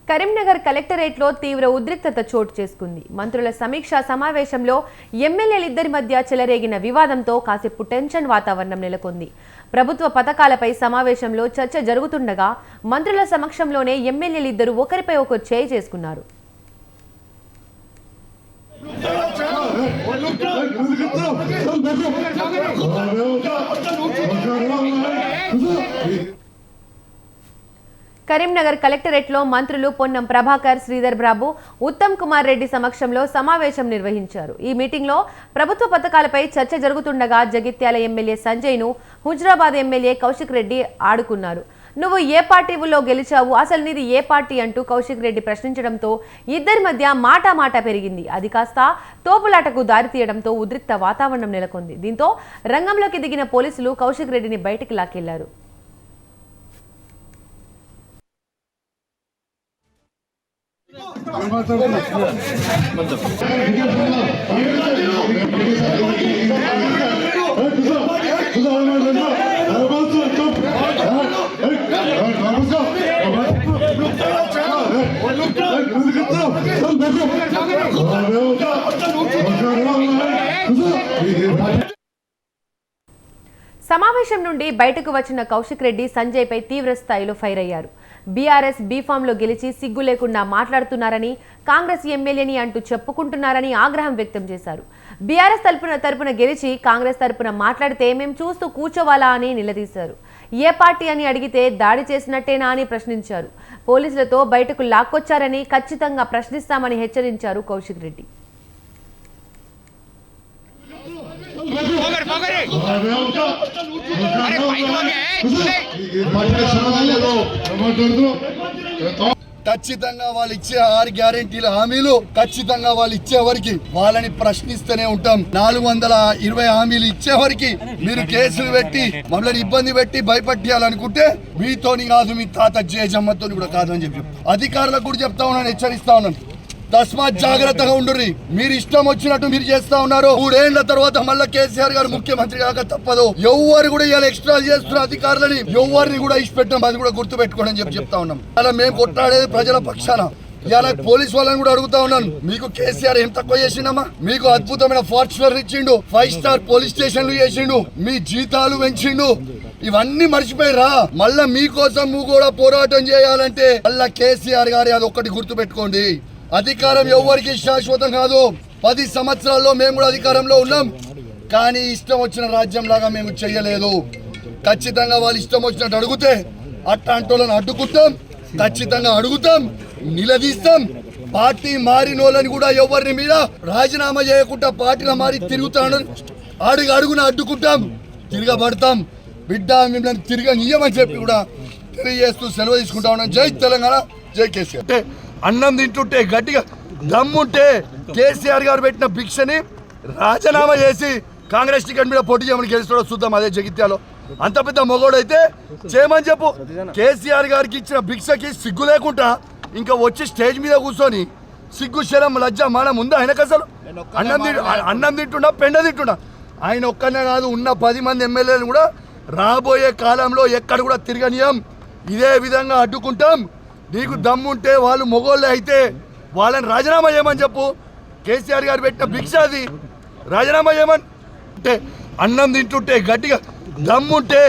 కరీంనగర్ కలెక్టరేట్లో తీవ్ర ఉద్రిక్తత చోటు చేసుకుంది. మంత్రుల సమీక్షా సమావేశంలో ఎమ్మెల్యేలిద్దరి మధ్య చెలరేగిన వివాదంతో కాసేపు టెన్షన్ వాతావరణం నెలకొంది. ప్రభుత్వ పథకాలపై సమావేశంలో చర్చ జరుగుతుండగా మంత్రుల సమక్షంలోనే ఎమ్మెల్యేలిద్దరూ ఒకరిపై ఒకరు చేయి చేసుకున్నారు. కరీంనగర్ కలెక్టరేట్లో మంత్రులు పొన్నం ప్రభాకర్, శ్రీధర్ బాబు, ఉత్తమ్ కుమార్ రెడ్డి సమక్షంలో సమావేశం నిర్వహించారు. ఈ మీటింగ్లో ప్రభుత్వ పథకాలపై చర్చ జరుగుతుండగా జగిత్యాల ఎమ్మెల్యే సంజయ్ను హుజరాబాద్ ఎమ్మెల్యే కౌశిక్ రెడ్డి ఆడుకున్నారు. నువ్వు ఏ పార్టీలో గెలిచావు, అసలు నీది ఏ పార్టీ అంటూ కౌశిక్ రెడ్డి ప్రశ్నించడంతో ఇద్దరి మధ్య మాట పెరిగింది. అది కాస్త తోపులాటకు దారితీయడంతో ఉద్రిక్త వాతావరణం నెలకొంది. దీంతో రంగంలోకి దిగిన పోలీసులు కౌశిక్ రెడ్డిని బయటికి లాక్కెళ్లారు. సమావేశం నుండి బయటకు వచ్చిన కౌశిక్ రెడ్డి సంజయ్పై తీవ్ర స్థాయిలో ఫైర్ అయ్యారు. బీఆర్ఎస్ బీఫామ్లో గెలిచి సిగ్గు లేకుండా మాట్లాడుతున్నారని, కాంగ్రెస్ ఎమ్మెల్యేని అంటూ చెప్పుకుంటున్నారని ఆగ్రహం వ్యక్తం చేశారు. బీఆర్ఎస్ తరపున గెలిచి కాంగ్రెస్ తరపున మాట్లాడితే మేము చూస్తూ కూర్చోవాలా అని నిలదీశారు. ఏ పార్టీ అని అడిగితే దాడి చేసినట్టేనా అని ప్రశ్నించారు. పోలీసులతో బయటకు లాక్కొచ్చారని, ఖచ్చితంగా ప్రశ్నిస్తామని హెచ్చరించారు కౌశిక్ రెడ్డి. ఖచ్చితంగా వాళ్ళు ఇచ్చే 6 గ్యారెంటీల హామీలు ఖచ్చితంగా వాళ్ళు ఇచ్చేవరికి వాళ్ళని ప్రశ్నిస్తూనే ఉంటాం. 420 హామీలు ఇచ్చేవరికి మీరు కేసులు పెట్టి మమ్మల్ని ఇబ్బంది పెట్టి భయపట్టియాలనుకుంటే మీతోని కాదు, మీ తాత జేజమ్మతో కూడా కాదని చెప్పి అధికారులకు కూడా చెప్తా ఉన్నాను, హెచ్చరిస్తా ఉన్నాను. తస్మాత్ జాగ్రత్తగా ఉండుర్రి. మీరు ఇష్టం వచ్చినట్టు మీరు చేస్తా ఉన్నారు. 3 ఏళ్ల తర్వాత మళ్ళీ కేసీఆర్ గారు ముఖ్యమంత్రి కాక తప్పదు. ఎవరు కూడా ఇలా ఎక్స్ట్రా చేస్తున్న అధికారులని ఎవరిని కూడా ఇష్టపెట్టాం, అది కూడా గుర్తు పెట్టుకోండి అని చెప్తా ఉన్నాం. అలా మేము కొట్లాడేది ప్రజల పక్షాన. ఇలా పోలీస్ వాళ్ళని కూడా అడుగుతా ఉన్నాను, మీకు కేసీఆర్ ఏం తక్కువ చేసిండమ్మా? మీకు అద్భుతమైన ఫార్చునర్ ఇచ్చిండు, 5 స్టార్ పోలీస్ స్టేషన్లు చేసిండు, మీ జీతాలు పెంచిండు. ఇవన్నీ మర్చిపోయిరా? మళ్ళా మీకోసం నువ్వు కూడా పోరాటం చేయాలంటే మళ్ళా కేసీఆర్ గారి అది ఒక్కటి గుర్తు పెట్టుకోండి. అధికారం ఎవరికి శాశ్వతం కాదు. 10 సంవత్సరాల్లో మేము కూడా అధికారంలో ఉన్నాం, కానీ ఇష్టం వచ్చిన రాజ్యం లాగా మేము చెయ్యలేదు. ఖచ్చితంగా వాళ్ళు ఇష్టం వచ్చినట్టు అడిగితే అట్లాంటోళ్ళని అడ్డుకుంటాం, ఖచ్చితంగా అడుగుతాం, నిలదీస్తాం. పార్టీ మారినోళ్ళని కూడా ఎవరిని మీద రాజీనామా చేయకుండా పార్టీలో మారి తిరుగుతాను అడుగున అడ్డుకుంటాం, తిరగబడతాం. బిడ్డ మిమ్మల్ని తిరగనియమని చెప్పి కూడా తెలియజేస్తూ సెలవు తీసుకుంటా ఉన్నాం. జై తెలంగాణ, జై కేసీఆర్. అన్నం తింటుంటే గట్టిగా దమ్ముంటే కేసీఆర్ గారు పెట్టిన భిక్షని రాజీనామా చేసి కాంగ్రెస్ టికెట్ మీద పోటీ చేయమని గెలుస్తాడో చూద్దాం. అదే జగిత్యాలో అంత పెద్ద మొగోడైతే చేయమని చెప్పు. కేసీఆర్ గారికి ఇచ్చిన భిక్షకి సిగ్గు లేకుండా ఇంకా వచ్చి స్టేజ్ మీద కూర్చొని సిగ్గు శరం లజ్జ మానం ఉందా ఆయనకు? అసలు అన్నం తింటున్నా పెండ తింటున్నా. ఆయన ఒక్కనే కాదు, ఉన్న 10 మంది ఎమ్మెల్యేలు కూడా రాబోయే కాలంలో ఎక్కడ కూడా తిరగనియం, ఇదే విధంగా అడ్డుకుంటాం. నీకు దమ్ముంటే వాళ్ళు మొగోళ్ళే అయితే వాళ్ళని రాజీనామా చేయమని చెప్పు. కేసీఆర్ గారు పెట్టిన భిక్ష అది, రాజీనామా చేయమని. అంటే అన్నం తింటుంటే గట్టిగా దమ్ముంటే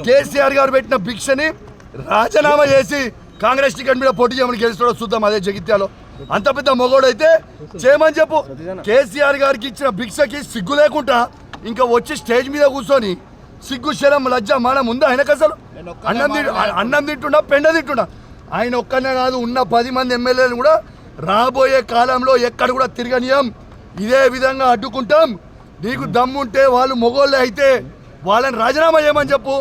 కేసీఆర్ గారు పెట్టిన భిక్షని రాజీనామా చేసి కాంగ్రెస్ టికెట్ మీద పోటీ చేయమని గెలుస్తాడో చూద్దాం. అదే జగిత్యాలో అంత పెద్ద మొగోడైతే చేయమని చెప్పు. కేసీఆర్ గారికి ఇచ్చిన భిక్షకి సిగ్గు లేకుండా ఇంకా వచ్చి స్టేజ్ మీద కూర్చొని సిగ్గు శరం లజ్జ మానం ఉందా ఆయనకు? అసలు అన్నం తింటున్నా పెండ తింటున్నా. ఆయన ఒక్కనే కాదు, ఉన్న 10 మంది ఎమ్మెల్యేలు కూడా రాబోయే కాలంలో ఎక్కడ కూడా తిరగనియం, ఇదే విధంగా అడ్డుకుంటాం. నీకు దమ్ముంటే వాళ్ళు మొగోళ్ళే అయితే వాళ్ళని రాజీనామా చేయమని చెప్పు.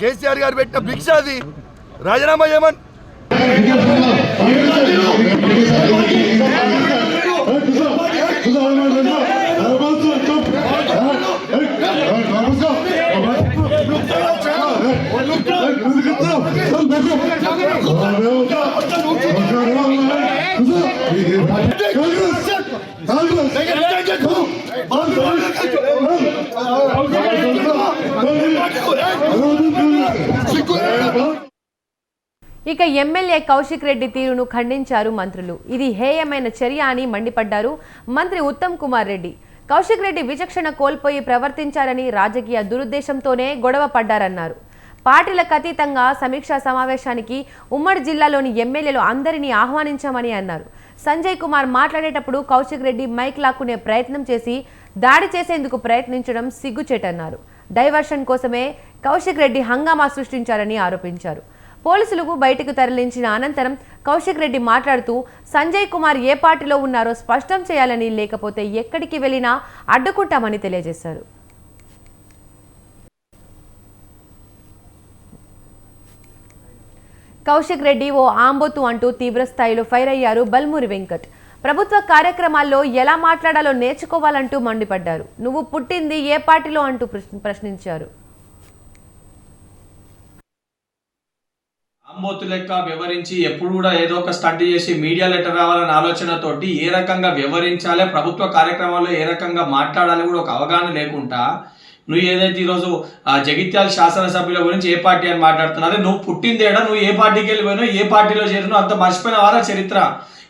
కేసీఆర్ గారు పెట్టిన భిక్ష అది, రాజీనామా చేయమని. ఇక ఇక ఎమ్మెల్యే కౌశిక్ రెడ్డి తీరును ఖండించారు మంత్రులు. ఇది హేయమైన చర్య అని మండిపడ్డారు మంత్రి ఉత్తమ్ కుమార్ రెడ్డి. కౌశిక్ రెడ్డి విచక్షణ కోల్పోయి ప్రవర్తించారని, రాజకీయ దురుద్దేశంతోనే గొడవ పడ్డారన్నారు. పార్టీలకు అతీతంగా సమీక్షా సమావేశానికి ఉమ్మడి జిల్లాలోని ఎమ్మెల్యేలు అందరినీ ఆహ్వానించామని అన్నారు. సంజయ్ కుమార్ మాట్లాడేటప్పుడు కౌశిక్ రెడ్డి మైక్ లాక్కునే ప్రయత్నం చేసి దాడి చేసేందుకు ప్రయత్నించడం సిగ్గుచేటన్నారు. డైవర్షన్ కోసమే కౌశిక్ రెడ్డి హంగామా సృష్టించారని ఆరోపించారు. పోలీసులకు బయటకు తరలించిన అనంతరం కౌశిక్ రెడ్డి మాట్లాడుతూ సంజయ్ కుమార్ ఏ పార్టీలో ఉన్నారో స్పష్టం చేయాలని, లేకపోతే ఎక్కడికి వెళ్ళినా అడ్డుకుంటామని తెలియజేశారు. కౌశిక్ రెడ్డి ఓ ఆంబోతు అంటూ తీవ్రస్థాయిలో ఫైర్ అయ్యారు బల్మూరి వెంకట్. ప్రభుత్వ కార్యక్రమాల్లో ఎలా మాట్లాడాలో నేర్చుకోవాలంటూ మండిపడ్డారు. నువ్వు పుట్టింది ఏ పార్టీలో అంటూ ప్రశ్నించారు. ఆంబోతు లెక్క వ్యవహరించి ఎప్పుడు కూడా ఏదో ఒక స్టంట్ చేసి మీడియా లెటర్ రావాలనే ఆలోచనతోటి ఏ రకంగా వ్యవహరించాలి, ప్రభుత్వ కార్యక్రమాల్లో ఏ రకంగా మాట్లాడాలి కూడా ఒక అవగాహన లేకుండా నువ్వు ఏదైతే ఈరోజు జగిత్యాల శాసనసభ్యుల గురించి ఏ పార్టీ అని మాట్లాడుతున్నావు, నువ్వు పుట్టిందేడా, నువ్వు ఏ పార్టీకి వెళ్ళిపోయినావు, ఏ పార్టీలో చేరినావు, అంత మర్చిపోయిన వారా చరిత్ర.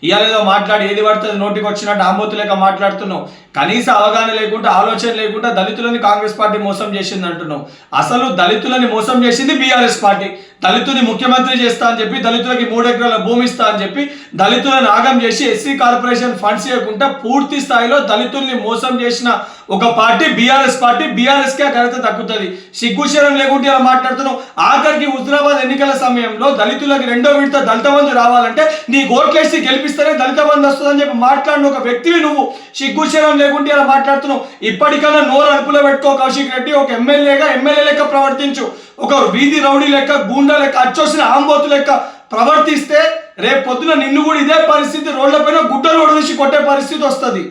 ఇవాళ ఏదో మాట్లాడి ఏది పడుతుంది నోటికి వచ్చినట్టు ఆంబోతు లెక్క మాట్లాడుతున్నావు. కనీస అవగాహన లేకుండా, ఆలోచన లేకుండా దళితులని కాంగ్రెస్ పార్టీ మోసం చేసింది అంటున్నావు. అసలు దళితులని మోసం చేసింది బీఆర్ఎస్ పార్టీ. దళితుని ముఖ్యమంత్రి చేస్తా అని చెప్పి, దళితులకి 3 ఎకరాల భూమి ఇస్తా అని చెప్పి దళితులను ఆగం చేసి ఎస్సీ కార్పొరేషన్ ఫండ్స్ ఇవ్వకుండా పూర్తి స్థాయిలో దళితుల్ని మోసం చేసిన ఒక పార్టీ బీఆర్ఎస్ పార్టీ. బీఆర్ఎస్కే ఘనత దక్కుతుంది. సిగ్గుశరం లేకుంటే ఇలా మాట్లాడుతున్నావు. ఆఖరికి హుజరాబాద్ ఎన్నికల సమయంలో దళితులకి 2వ విడత దళిత బంధు రావాలంటే నీ ఓట్లేసి గెలిపిస్తేనే దళిత బంధు వస్తుందని చెప్పి మాట్లాడిన ఒక వ్యక్తివి నువ్వు. సిగ్గుశరం లేకుంటే ఇలా మాట్లాడుతున్నావు. ఇప్పటికైనా నోరు అదుపులో పెట్టుకో కౌశిక్ రెడ్డి. ఒక ఎమ్మెల్యే లెక్క ప్రవర్తించు. ఒక వీధి రౌడీ లెక్క, గూండా లెక్క, అచ్చొసిన ఆంబోతు లెక్క ప్రవర్తిస్తే రేపు పొద్దున నిన్ను కూడా ఇదే పరిస్థితి, రోడ్ల పైన గుడ్డలు ఒడదీసి కొట్టే పరిస్థితి వస్తుంది.